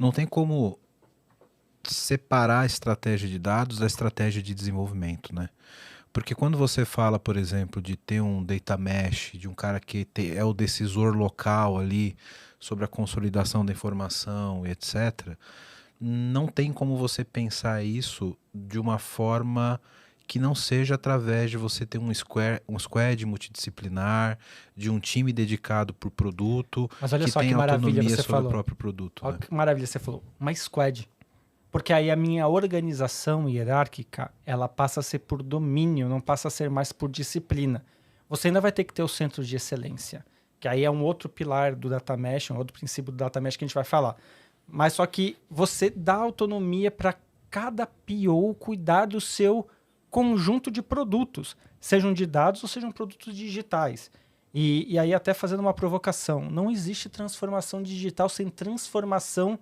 não tem como separar a estratégia de dados da estratégia de desenvolvimento, né? Porque quando você fala, por exemplo, de ter um data mesh, de um cara que é o decisor local ali sobre a consolidação da informação, etc., não tem como você pensar isso de uma forma que não seja através de você ter um squad multidisciplinar, de um time dedicado por produto, Mas olha que só que tem maravilha autonomia você sobre o falou. próprio produto. Olha Né? que maravilha você falou. Uma squad. Porque aí a minha organização hierárquica, ela passa a ser por domínio, não passa a ser mais por disciplina. Você ainda vai ter que ter o centro de excelência, que aí é um outro pilar do Data Mesh, um outro princípio do Data Mesh que a gente vai falar. Mas só que você dá autonomia para cada PO cuidar do seu conjunto de produtos, sejam de dados ou sejam produtos digitais. E aí até fazendo uma provocação, não existe transformação digital sem transformação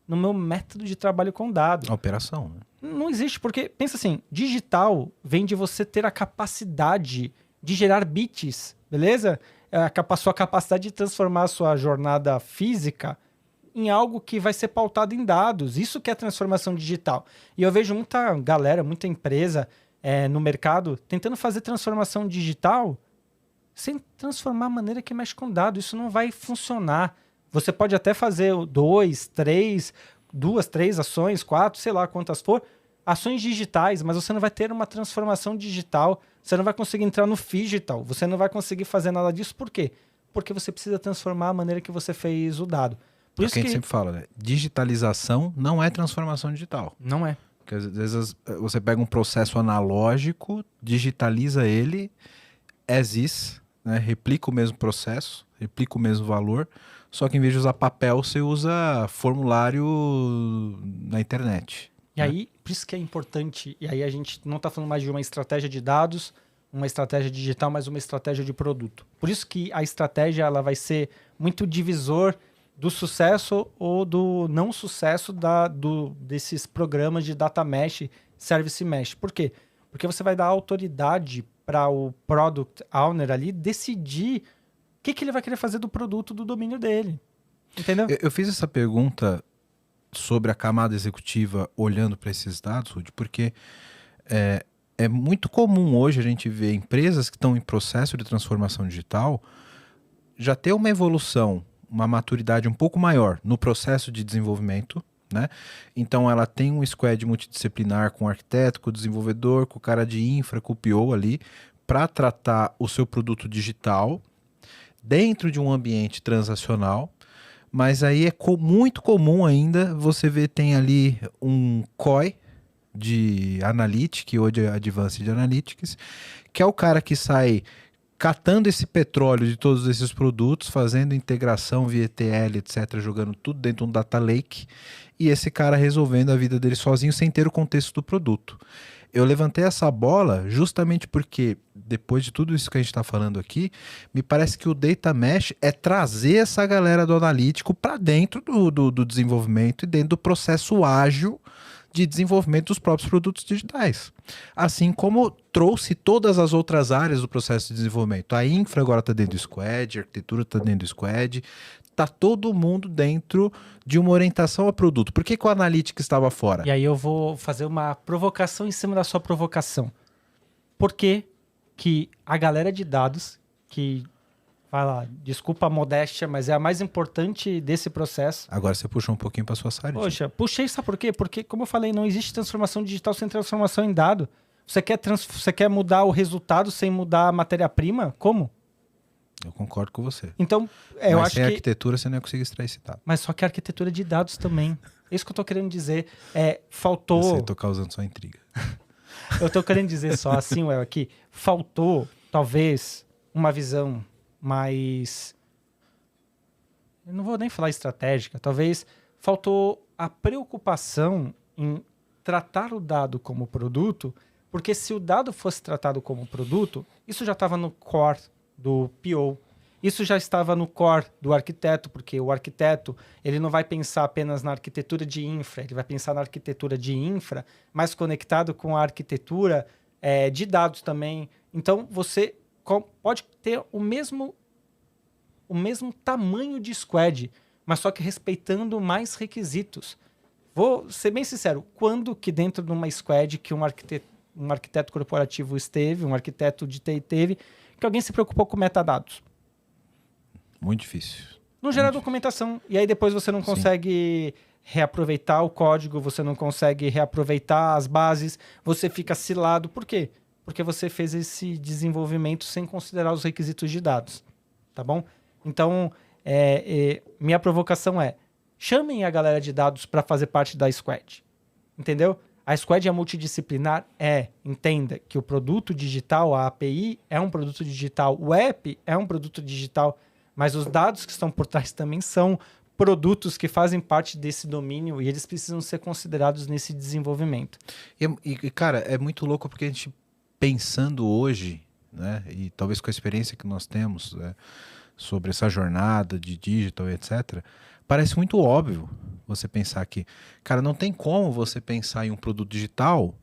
no meu método de trabalho com dado. A operação. Né? Não existe, porque, pensa assim, digital vem de você ter a capacidade de gerar bits, beleza? A sua capacidade de transformar a sua jornada física em algo que vai ser pautado em dados. Isso que é transformação digital. E eu vejo muita galera, muita empresa no mercado tentando fazer transformação digital sem transformar a maneira que mexe com dados. Isso não vai funcionar. Você pode até fazer duas, três ações, 4, sei lá quantas for, ações digitais, mas você não vai ter uma transformação digital, você não vai conseguir entrar no phygital, você não vai conseguir fazer nada disso. Por quê? Porque você precisa transformar a maneira que você fez o dado. Por isso que a que gente sempre fala, né? Digitalização não é transformação digital. Não é. Porque às vezes você pega um processo analógico, digitaliza ele, as is, né? Replica o mesmo processo, replica o mesmo valor, só que em vez de usar papel, você usa formulário na internet. E aí, por isso que é importante, e aí a gente não está falando mais de uma estratégia de dados, uma estratégia digital, mas uma estratégia de produto. Por isso que a estratégia ela vai ser muito divisor do sucesso ou do não sucesso desses programas de data mesh, service mesh. Por quê? Porque você vai dar autoridade para o product owner ali decidir o que ele vai querer fazer do produto do domínio dele. Entendeu? Eu fiz essa pergunta sobre a camada executiva olhando para esses dados, Rudy, porque é muito comum hoje a gente ver empresas que estão em processo de transformação digital já ter uma evolução, uma maturidade um pouco maior no processo de desenvolvimento, né? Então ela tem um squad multidisciplinar com o arquiteto, com o desenvolvedor, com o cara de infra, com o PO ali, para tratar o seu produto digital dentro de um ambiente transacional. Mas aí é muito comum ainda você ver, tem ali um COI de Analytics, ou de Advanced Analytics, que é o cara que sai catando esse petróleo de todos esses produtos, fazendo integração via ETL, etc., jogando tudo dentro de um data lake, e esse cara resolvendo a vida dele sozinho sem ter o contexto do produto. Eu levantei essa bola justamente porque, depois de tudo isso que a gente está falando aqui, me parece que o Data Mesh é trazer essa galera do analítico para dentro do desenvolvimento e dentro do processo ágil de desenvolvimento dos próprios produtos digitais. Assim como trouxe todas as outras áreas do processo de desenvolvimento. A infra agora está dentro do squad, a arquitetura está dentro do squad, está todo mundo dentro de uma orientação a produto. Por que o Analytics estava fora? E aí eu vou fazer uma provocação em cima da sua provocação. Por que a galera de dados, que, vai lá, desculpa a modéstia, mas é a mais importante desse processo. Agora você puxou um pouquinho para sua sardinha. Poxa, puxei, sabe por quê? Porque, como eu falei, não existe transformação digital sem transformação em dado. Você quer mudar o resultado sem mudar a matéria-prima? Como? Eu concordo com você. Então, eu acho sem que... arquitetura você não ia conseguir extrair esse dado. Mas só que a arquitetura de dados também. É isso que eu tô querendo dizer. Faltou... Você tô causando só intriga. Eu tô querendo dizer só assim, Well, aqui. Faltou, talvez, uma visão mais... Eu não vou nem falar estratégica. Talvez faltou a preocupação em tratar o dado como produto, porque se o dado fosse tratado como produto, isso já estava no core do PO. Isso já estava no core do arquiteto, porque o arquiteto ele não vai pensar apenas na arquitetura de infra, ele vai pensar na arquitetura de infra, mais conectado com a arquitetura de dados também. Então, você pode ter o mesmo tamanho de squad, mas só que respeitando mais requisitos. Vou ser bem sincero, quando que dentro de uma squad que um arquiteto corporativo esteve, um arquiteto de TI teve, que alguém se preocupou com metadados? Muito difícil. Não gera documentação. E aí depois você não consegue reaproveitar o código, você não consegue reaproveitar as bases, você fica cilado. Por quê? Porque você fez esse desenvolvimento sem considerar os requisitos de dados. Tá bom? Então, minha provocação é: chamem a galera de dados para fazer parte da squad. Entendeu? A squad é multidisciplinar? Entenda que o produto digital, a API, é um produto digital, o app é um produto digital, mas os dados que estão por trás também são produtos que fazem parte desse domínio e eles precisam ser considerados nesse desenvolvimento. E cara, é muito louco porque a gente, pensando hoje, né, e talvez com a experiência que nós temos, sobre essa jornada de digital, etc., parece muito óbvio você pensar que, cara, não tem como você pensar em um produto digital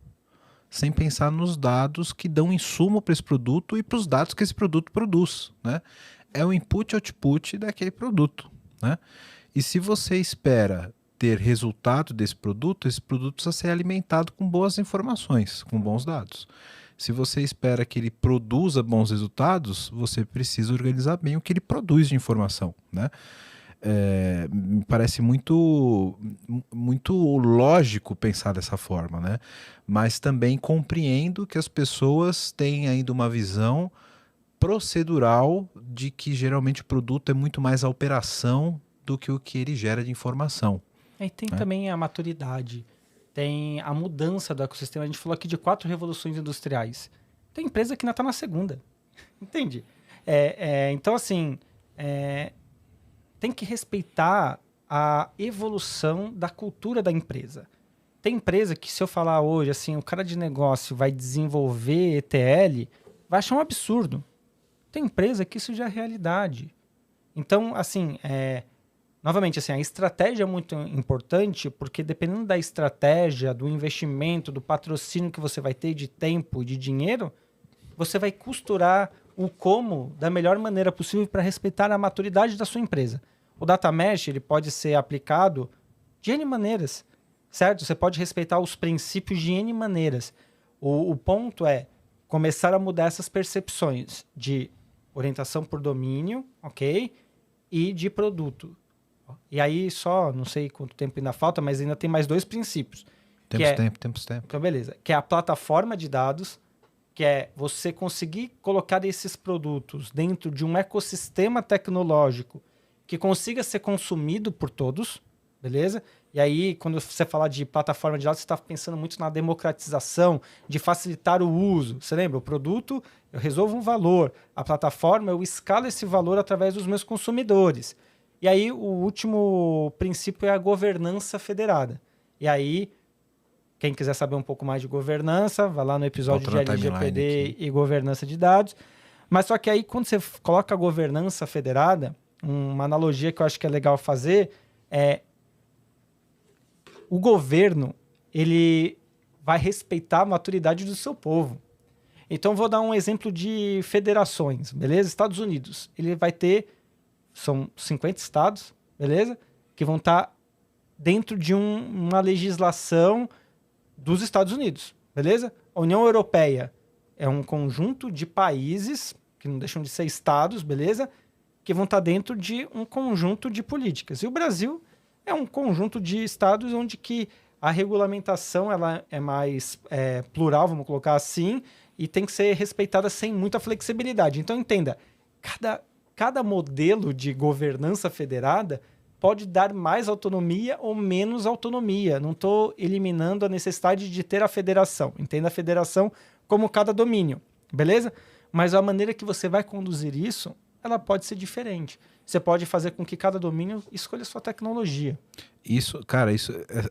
sem pensar nos dados que dão insumo para esse produto e para os dados que esse produto produz, né? É o input e output daquele produto, né? E se você espera ter resultado desse produto, esse produto precisa ser alimentado com boas informações, com bons dados. Se você espera que ele produza bons resultados, você precisa organizar bem o que ele produz de informação, né? Me parece muito lógico pensar dessa forma, né? Mas também compreendo que as pessoas têm ainda uma visão procedural de que geralmente o produto é muito mais a operação do que o que ele gera de informação. E tem também a maturidade, tem a mudança do ecossistema. A gente falou aqui de 4 revoluções industriais. Tem empresa que ainda está na segunda, entende? Então, assim, tem que respeitar a evolução da cultura da empresa. Tem empresa que, se eu falar hoje, assim, o cara de negócio vai desenvolver ETL, vai achar um absurdo. Tem empresa que isso já é realidade. Então, assim, novamente, assim, a estratégia é muito importante, porque dependendo da estratégia, do investimento, do patrocínio que você vai ter de tempo e de dinheiro, você vai costurar o como da melhor maneira possível para respeitar a maturidade da sua empresa. O Data Mesh ele pode ser aplicado de N maneiras, certo? Você pode respeitar os princípios de N maneiras. O ponto é começar a mudar essas percepções de orientação por domínio, ok? E de produto. E aí só, não sei quanto tempo ainda falta, mas ainda tem mais 2 princípios. Temos tempo. Então, beleza. Que é a plataforma de dados, que é você conseguir colocar esses produtos dentro de um ecossistema tecnológico que consiga ser consumido por todos, beleza? E aí, quando você falar de plataforma de dados, você está pensando muito na democratização, de facilitar o uso. Você lembra? O produto, eu resolvo um valor. A plataforma, eu escalo esse valor através dos meus consumidores. E aí, o último princípio é a governança federada. E aí, quem quiser saber um pouco mais de governança, vai lá no episódio de LGPD e governança de dados. Mas só que aí, quando você coloca a governança federada, uma analogia que eu acho que é legal fazer é o governo, ele vai respeitar a maturidade do seu povo. Então, vou dar um exemplo de federações, beleza? Estados Unidos, ele vai ter, são 50 estados, beleza? Que vão estar dentro de uma legislação dos Estados Unidos, beleza? A União Europeia é um conjunto de países, que não deixam de ser estados, beleza? Que vão estar dentro de um conjunto de políticas. E o Brasil é um conjunto de estados onde que a regulamentação ela é mais plural, vamos colocar assim, e tem que ser respeitada sem muita flexibilidade. Então, entenda, cada modelo de governança federada pode dar mais autonomia ou menos autonomia. Não estou eliminando a necessidade de ter a federação. Entenda a federação como cada domínio, beleza? Mas a maneira que você vai conduzir isso, ela pode ser diferente. Você pode fazer com que cada domínio escolha a sua tecnologia. Isso, cara,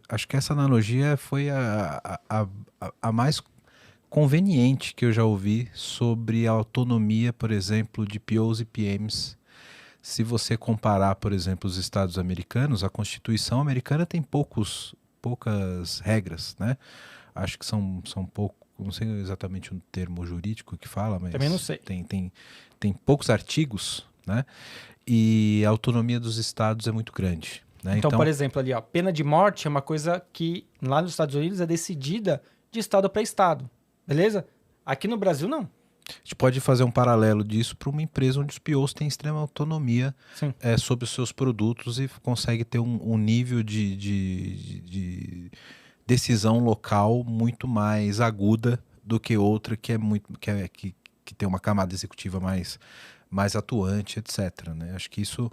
acho que essa analogia foi a mais conveniente que eu já ouvi sobre a autonomia, por exemplo, de POs e PMs. Se você comparar, por exemplo, os Estados americanos, a Constituição americana tem poucas regras, né? Acho que são pouco, não sei exatamente um termo jurídico que fala, mas também não sei. Tem poucos artigos, né? e a autonomia dos estados é muito grande. Né? Então, por exemplo, ali, ó, pena de morte é uma coisa que lá nos Estados Unidos é decidida de estado para estado, beleza? Aqui no Brasil, não. A gente pode fazer um paralelo disso para uma empresa onde os POs têm extrema autonomia sobre os seus produtos e consegue ter um nível de decisão local muito mais aguda do que outra que tem uma camada executiva mais atuante, etc. Né? Acho que isso...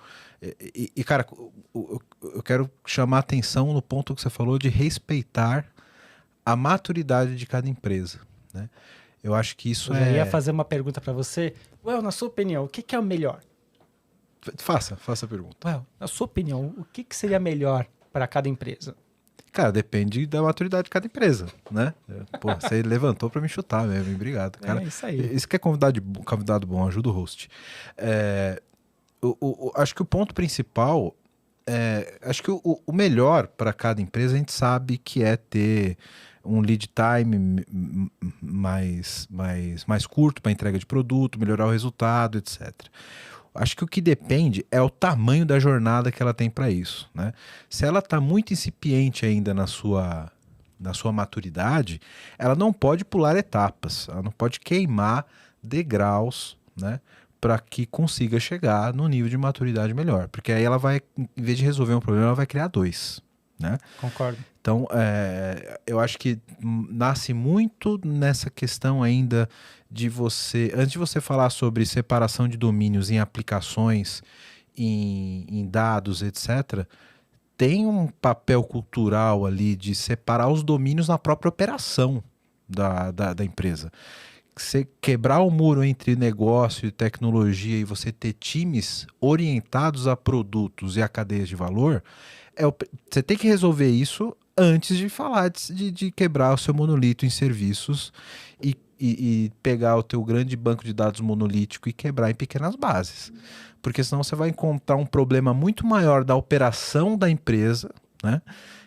cara, eu quero chamar a atenção no ponto que você falou de respeitar a maturidade de cada empresa, né? Eu acho que isso eu já ia fazer uma pergunta para você. Na sua opinião, o que é o melhor? Faça a pergunta. Na sua opinião, o que seria melhor para cada empresa? Cara, depende da maturidade de cada empresa, né? Pô, você levantou para me chutar mesmo, obrigado. Cara, isso aí. Isso que é convidado bom, ajuda o host. Acho que o ponto principal acho que o melhor para cada empresa a gente sabe que é ter um lead time mais curto para entrega de produto, melhorar o resultado, etc. Acho que o que depende é o tamanho da jornada que ela tem para isso, né? Se ela está muito incipiente ainda na sua maturidade, ela não pode pular etapas, ela não pode queimar degraus, né? Para que consiga chegar no nível de maturidade melhor. Porque aí ela vai, em vez de resolver um problema, ela vai criar dois, né? Concordo. Então, eu acho que nasce muito nessa questão ainda de você... Antes de você falar sobre separação de domínios em aplicações, em dados, etc., tem um papel cultural ali de separar os domínios na própria operação da empresa. Você quebrar o muro entre negócio e tecnologia e você ter times orientados a produtos e a cadeias de valor, você tem que resolver isso antes de falar de quebrar o seu monolito em serviços e pegar o teu grande banco de dados monolítico e quebrar em pequenas bases. Porque senão você vai encontrar um problema muito maior da operação da empresa, né?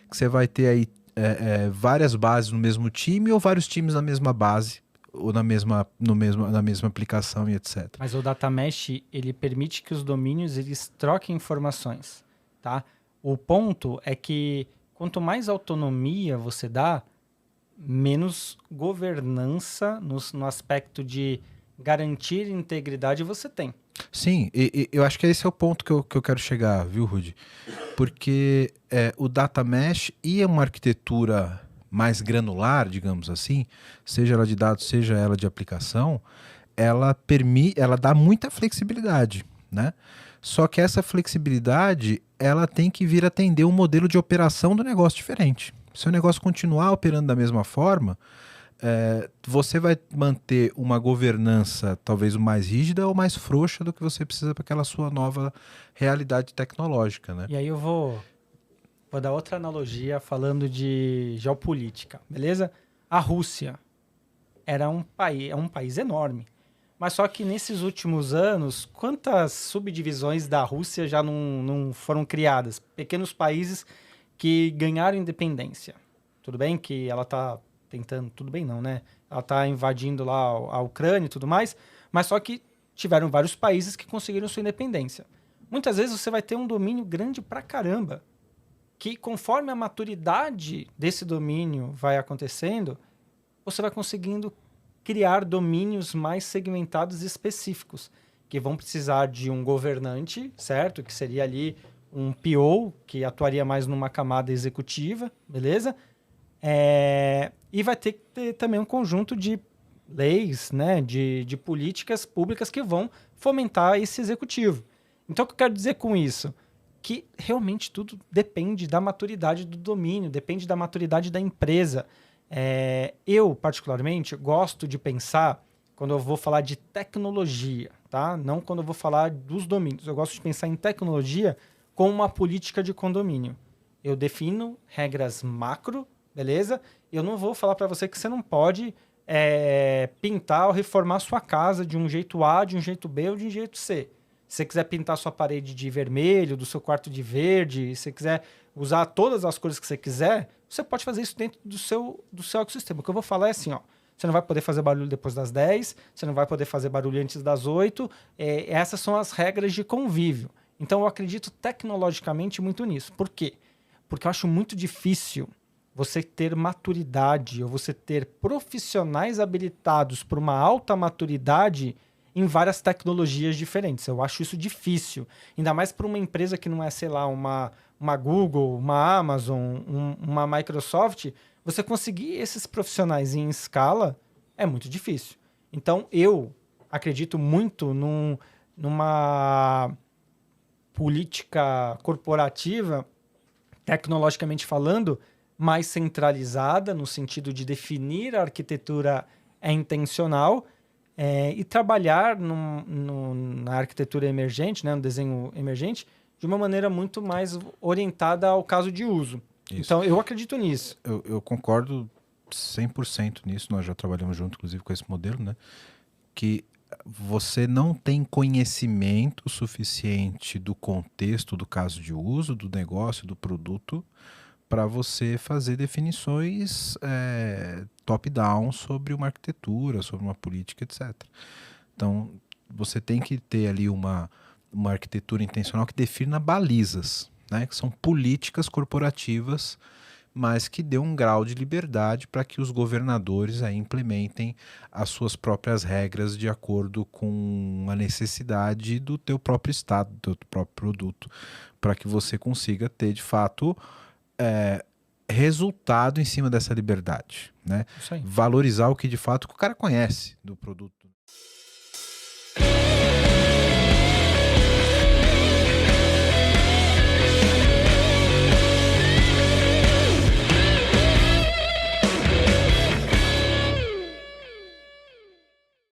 Que você vai ter aí várias bases no mesmo time ou vários times na mesma base ou na mesma aplicação e etc. Mas o Data Mesh, ele permite que os domínios eles troquem informações, tá? O ponto é que quanto mais autonomia você dá, menos governança no aspecto de garantir integridade você tem. Sim, e eu acho que esse é o ponto que eu quero chegar, viu, Rudy? Porque o Data Mesh e uma arquitetura mais granular, digamos assim, seja ela de dados, seja ela de aplicação, ela dá muita flexibilidade, né? Só que essa flexibilidade, ela tem que vir atender um modelo de operação do negócio diferente. Se o negócio continuar operando da mesma forma, você vai manter uma governança talvez mais rígida ou mais frouxa do que você precisa para aquela sua nova realidade tecnológica, né? E aí eu vou dar outra analogia falando de geopolítica, beleza? A Rússia é um país enorme. Mas só que nesses últimos anos, quantas subdivisões da Rússia já não foram criadas? Pequenos países que ganharam independência. Tudo bem que ela está tentando... Tudo bem não, né? Ela está invadindo lá a Ucrânia e tudo mais, mas só que tiveram vários países que conseguiram sua independência. Muitas vezes você vai ter um domínio grande pra caramba, que conforme a maturidade desse domínio vai acontecendo, você vai conseguindo criar domínios mais segmentados e específicos, que vão precisar de um governante, certo? Que seria ali um PO, que atuaria mais numa camada executiva, beleza? E vai ter que ter também um conjunto de leis, né? De políticas públicas que vão fomentar esse executivo. Então, o que eu quero dizer com isso? Que realmente tudo depende da maturidade do domínio, depende da maturidade da empresa. Eu, particularmente, gosto de pensar, quando eu vou falar de tecnologia, tá? Não quando eu vou falar dos domínios. Eu gosto de pensar em tecnologia como uma política de condomínio. Eu defino regras macro, beleza? Eu não vou falar para você que você não pode pintar ou reformar sua casa de um jeito A, de um jeito B ou de um jeito C. Se você quiser pintar sua parede de vermelho, do seu quarto de verde, se você quiser usar todas as cores que você quiser, você pode fazer isso dentro do seu ecossistema. O que eu vou falar é assim, ó, você não vai poder fazer barulho depois das 10, você não vai poder fazer barulho antes das 8. Essas são as regras de convívio. Então, eu acredito tecnologicamente muito nisso. Por quê? Porque eu acho muito difícil você ter maturidade ou você ter profissionais habilitados para uma alta maturidade em várias tecnologias diferentes. Eu acho isso difícil. Ainda mais para uma empresa que não é, sei lá, uma Google, uma Amazon, uma Microsoft. Você conseguir esses profissionais em escala é muito difícil. Então, eu acredito muito numa política corporativa, tecnologicamente falando, mais centralizada, no sentido de definir a arquitetura intencional e trabalhar na arquitetura emergente, né, no desenho emergente, de uma maneira muito mais orientada ao caso de uso. Isso. Então, eu acredito nisso. Eu concordo 100% nisso, nós já trabalhamos junto, inclusive, com esse modelo, né? Que você não tem conhecimento suficiente do contexto do caso de uso, do negócio, do produto, para você fazer definições top-down sobre uma arquitetura, sobre uma política, etc. Então, você tem que ter ali uma arquitetura intencional que defina balizas, né? Que são políticas corporativas, mas que dê um grau de liberdade para que os governadores aí implementem as suas próprias regras de acordo com a necessidade do teu próprio estado, do teu próprio produto, para que você consiga ter, de fato, resultado em cima dessa liberdade, né? Isso aí. Valorizar o que, de fato, o cara conhece do produto.